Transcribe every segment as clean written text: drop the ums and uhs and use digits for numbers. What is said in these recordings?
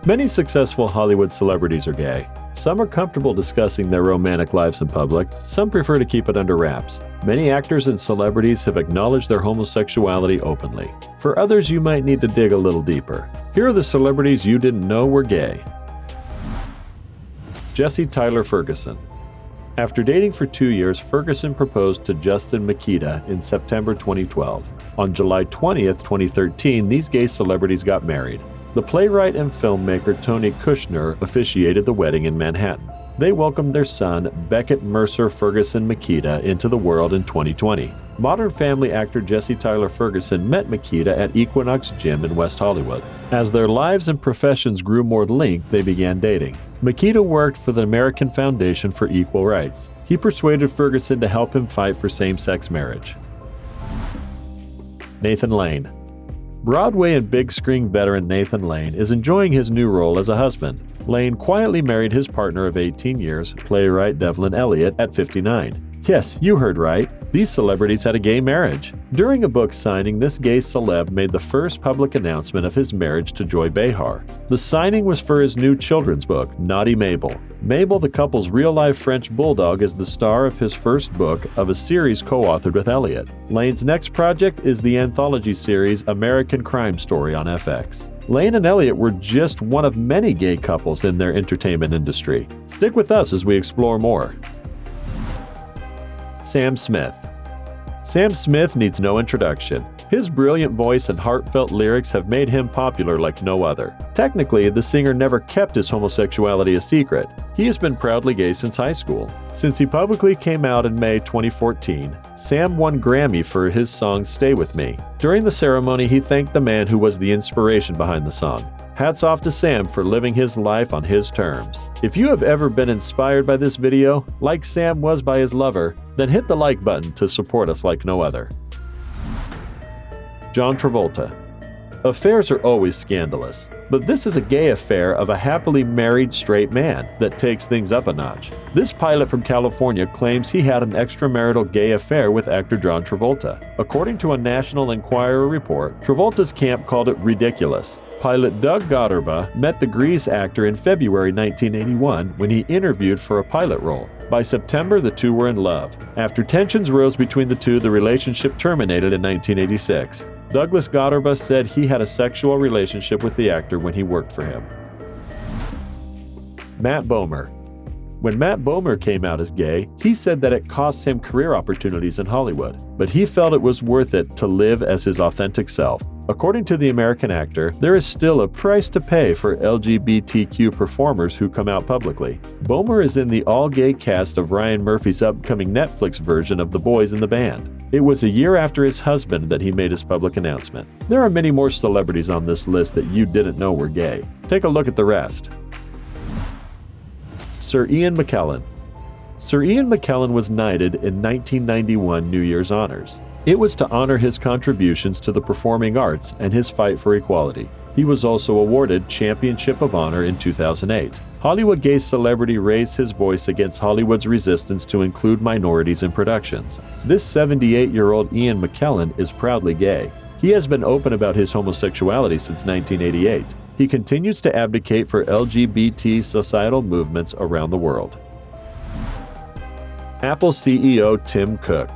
Many successful Hollywood celebrities are gay. Some are comfortable discussing their romantic lives in public, some prefer to keep it under wraps. Many actors and celebrities have acknowledged their homosexuality openly. For others, you might need to dig a little deeper. Here are the celebrities you didn't know were gay. Jesse Tyler Ferguson. After dating for 2 years, Ferguson proposed to Justin Mikita in September 2012. On July 20th, 2013, these gay celebrities got married. The playwright and filmmaker Tony Kushner officiated the wedding in Manhattan. They welcomed their son, Beckett Mercer Ferguson-Mikita, into the world in 2020. Modern Family actor Jesse Tyler Ferguson met Mikita at Equinox Gym in West Hollywood. As their lives and professions grew more linked, they began dating. Mikita worked for the American Foundation for Equal Rights. He persuaded Ferguson to help him fight for same-sex marriage. Nathan Lane. Broadway and big screen veteran Nathan Lane is enjoying his new role as a husband. Lane quietly married his partner of 18 years, playwright Devlin Elliott, at 59. Yes, you heard right. These celebrities had a gay marriage. During a book signing, this gay celeb made the first public announcement of his marriage to Joy Behar. The signing was for his new children's book, Naughty Mabel. Mabel, the couple's real-life French bulldog, is the star of his first book of a series co-authored with Elliott. Lane's next project is the anthology series American Crime Story on FX. Lane and Elliott were just one of many gay couples in their entertainment industry. Stick with us as we explore more. Sam Smith. Sam Smith needs no introduction. His brilliant voice and heartfelt lyrics have made him popular like no other. Technically, the singer never kept his homosexuality a secret. He has been proudly gay since high school. Since he publicly came out in May 2014, Sam won Grammy for his song Stay With Me. During the ceremony, he thanked the man who was the inspiration behind the song. Hats off to Sam for living his life on his terms. If you have ever been inspired by this video, like Sam was by his lover, then hit the like button to support us like no other. John Travolta. Affairs are always scandalous, but this is a gay affair of a happily married straight man that takes things up a notch. This pilot from California claims he had an extramarital gay affair with actor John Travolta. According to a National Enquirer report, Travolta's camp called it ridiculous. Pilot Doug Garber met the Grease actor in February 1981 when he interviewed for a pilot role. By September, the two were in love. After tensions rose between the two, the relationship terminated in 1986. Douglas Garber said he had a sexual relationship with the actor when he worked for him. Matt Bomer. When Matt Bomer came out as gay, he said that it cost him career opportunities in Hollywood, but he felt it was worth it to live as his authentic self. According to the American actor, there is still a price to pay for LGBTQ performers who come out publicly. Bomer is in the all-gay cast of Ryan Murphy's upcoming Netflix version of The Boys in the Band. It was a year after his husband that he made his public announcement. There are many more celebrities on this list that you didn't know were gay. Take a look at the rest. Sir Ian McKellen. Sir Ian McKellen was knighted in 1991 New Year's Honors. It was to honor his contributions to the performing arts and his fight for equality. He was also awarded Championship of Honor in 2008. Hollywood gay celebrity raised his voice against Hollywood's resistance to include minorities in productions. This 78-year-old Ian McKellen is proudly gay. He has been open about his homosexuality since 1988. He continues to advocate for LGBT societal movements around the world. Apple CEO Tim Cook.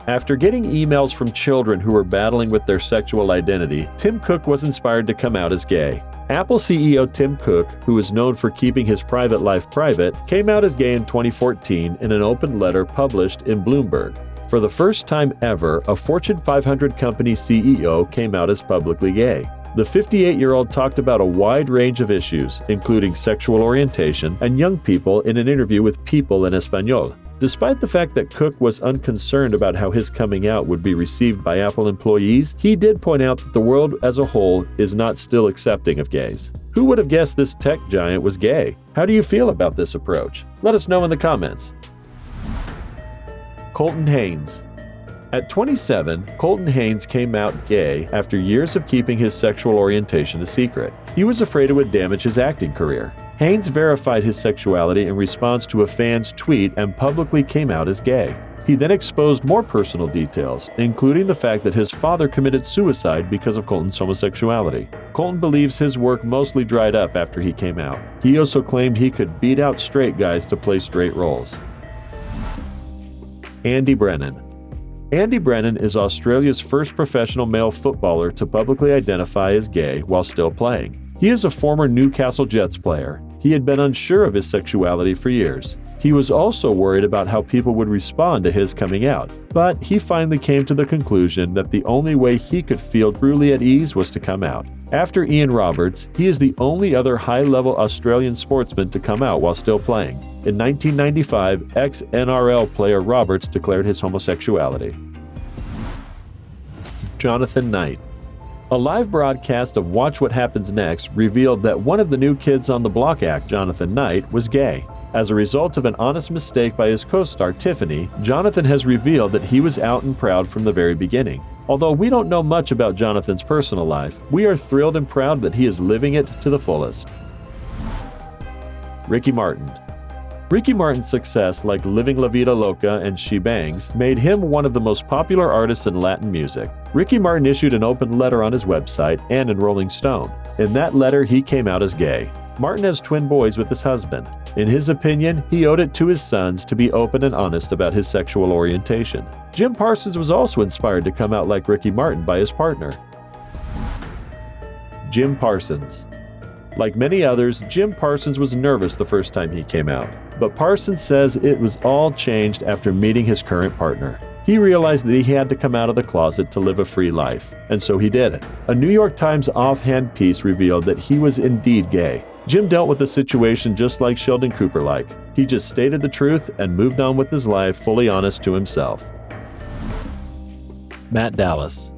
After getting emails from children who were battling with their sexual identity, Tim Cook was inspired to come out as gay. Apple CEO Tim Cook, who is known for keeping his private life private, came out as gay in 2014 in an open letter published in Bloomberg. For the first time ever, a Fortune 500 company CEO came out as publicly gay. The 58-year-old talked about a wide range of issues, including sexual orientation and young people in an interview with People in Espanol. Despite the fact that Cook was unconcerned about how his coming out would be received by Apple employees, he did point out that the world as a whole is not still accepting of gays. Who would have guessed this tech giant was gay? How do you feel about this approach? Let us know in the comments. Colton Haynes. At 27, Colton Haynes came out gay after years of keeping his sexual orientation a secret. He was afraid it would damage his acting career. Haynes verified his sexuality in response to a fan's tweet and publicly came out as gay. He then exposed more personal details, including the fact that his father committed suicide because of Colton's homosexuality. Colton believes his work mostly dried up after he came out. He also claimed he could beat out straight guys to play straight roles. Andy Brennan. Andy Brennan is Australia's first professional male footballer to publicly identify as gay while still playing. He is a former Newcastle Jets player. He had been unsure of his sexuality for years. He was also worried about how people would respond to his coming out, but he finally came to the conclusion that the only way he could feel truly at ease was to come out. After Ian Roberts, he is the only other high-level Australian sportsman to come out while still playing. In 1995, ex-NRL player Roberts declared his homosexuality. Jonathan Knight. A live broadcast of Watch What Happens Next revealed that one of the New Kids on the Block act, Jonathan Knight, was gay. As a result of an honest mistake by his co-star Tiffany, Jonathan has revealed that he was out and proud from the very beginning. Although we don't know much about Jonathan's personal life, we are thrilled and proud that he is living it to the fullest. Ricky Martin. Ricky Martin's success, like Living La Vida Loca and She Bangs, made him one of the most popular artists in Latin music. Ricky Martin issued an open letter on his website and in Rolling Stone. In that letter, he came out as gay. Martin has twin boys with his husband. In his opinion, he owed it to his sons to be open and honest about his sexual orientation. Jim Parsons was also inspired to come out like Ricky Martin by his partner. Jim Parsons. Like many others, Jim Parsons was nervous the first time he came out. But Parsons says it was all changed after meeting his current partner. He realized that he had to come out of the closet to live a free life, and so he did. A New York Times offhand piece revealed that he was indeed gay. Jim dealt with the situation just like Sheldon Cooper-like. He just stated the truth and moved on with his life fully honest to himself. Matt Dallas.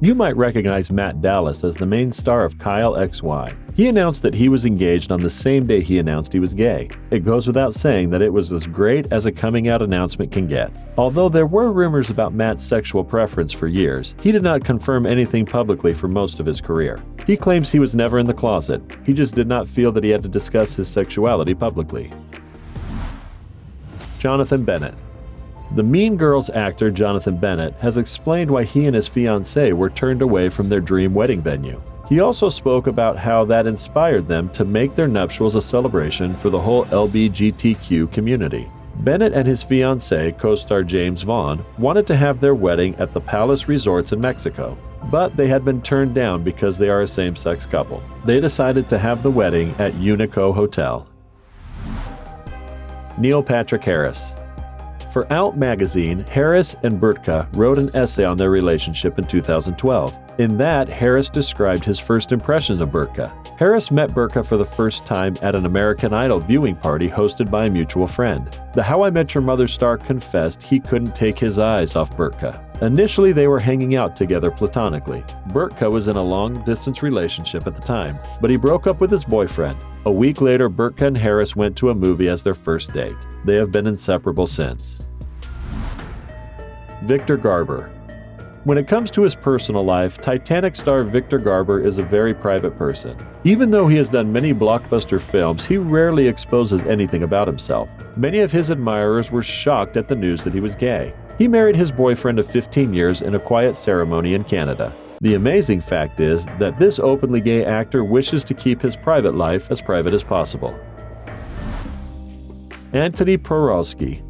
You might recognize Matt Dallas as the main star of Kyle XY. He announced that he was engaged on the same day he announced he was gay. It goes without saying that it was as great as a coming out announcement can get. Although there were rumors about Matt's sexual preference for years, he did not confirm anything publicly for most of his career. He claims he was never in the closet. He just did not feel that he had to discuss his sexuality publicly. Jonathan Bennett. The Mean Girls actor Jonathan Bennett has explained why he and his fiancée were turned away from their dream wedding venue. He also spoke about how that inspired them to make their nuptials a celebration for the whole LGBTQ community. Bennett and his fiancée, co-star James Vaughn, wanted to have their wedding at the Palace Resorts in Mexico, but they had been turned down because they are a same-sex couple. They decided to have the wedding at Unico Hotel. Neil Patrick Harris. For Out magazine, Harris and Burtka wrote an essay on their relationship in 2012. In that, Harris described his first impressions of Burtka. Harris met Burtka for the first time at an American Idol viewing party hosted by a mutual friend. The How I Met Your Mother star confessed he couldn't take his eyes off Burtka. Initially, they were hanging out together platonically. Burtka was in a long-distance relationship at the time, but he broke up with his boyfriend. A week later, Burtka and Harris went to a movie as their first date. They have been inseparable since. Victor Garber. When it comes to his personal life, Titanic star Victor Garber is a very private person. Even though he has done many blockbuster films, he rarely exposes anything about himself. Many of his admirers were shocked at the news that he was gay. He married his boyfriend of 15 years in a quiet ceremony in Canada. The amazing fact is that this openly gay actor wishes to keep his private life as private as possible. Antoni Porowski.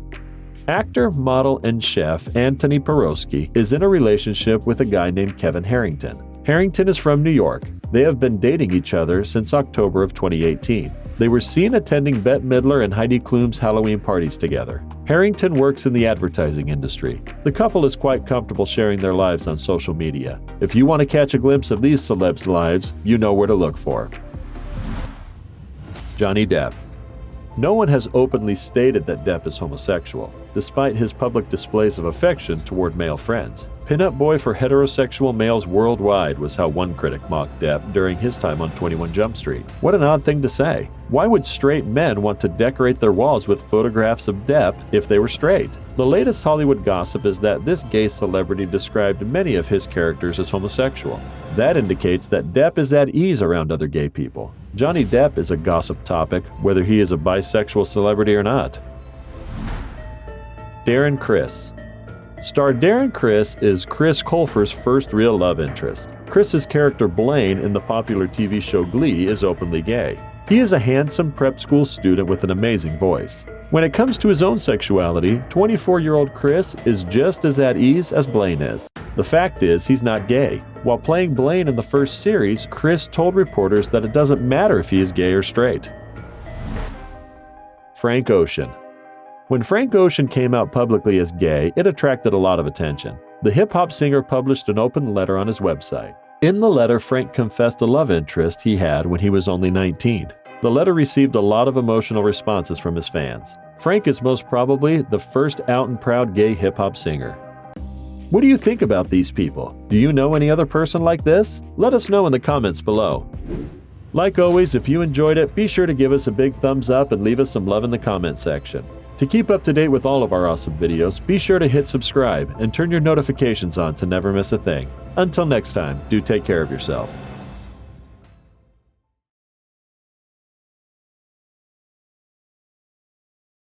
Actor, model, and chef Antoni Porowski is in a relationship with a guy named Kevin Harrington. Harrington is from New York. They have been dating each other since October of 2018. They were seen attending Bette Midler and Heidi Klum's Halloween parties together. Harrington works in the advertising industry. The couple is quite comfortable sharing their lives on social media. If you want to catch a glimpse of these celebs' lives, you know where to look for. Johnny Depp. No one has openly stated that Depp is homosexual, despite his public displays of affection toward male friends. Pin-up boy for heterosexual males worldwide was how one critic mocked Depp during his time on 21 Jump Street. What an odd thing to say. Why would straight men want to decorate their walls with photographs of Depp if they were straight? The latest Hollywood gossip is that this gay celebrity described many of his characters as homosexual. That indicates that Depp is at ease around other gay people. Johnny Depp is a gossip topic, whether he is a bisexual celebrity or not. Darren Criss. Star Darren Criss is Chris Colfer's first real love interest. Chris's character Blaine in the popular TV show Glee is openly gay. He is a handsome prep school student with an amazing voice. When it comes to his own sexuality, 24-year-old Chris is just as at ease as Blaine is. The fact is, he's not gay. While playing Blaine in the first series, Chris told reporters that it doesn't matter if he is gay or straight. Frank Ocean. When Frank Ocean came out publicly as gay, it attracted a lot of attention. The hip-hop singer published an open letter on his website. In the letter, Frank confessed a love interest he had when he was only 19. The letter received a lot of emotional responses from his fans. Frank is most probably the first out and proud gay hip-hop singer. What do you think about these people? Do you know any other person like this? Let us know in the comments below. Like always, if you enjoyed it, be sure to give us a big thumbs up and leave us some love in the comment section. To keep up to date with all of our awesome videos, be sure to hit subscribe and turn your notifications on to never miss a thing. Until next time, do take care of yourself.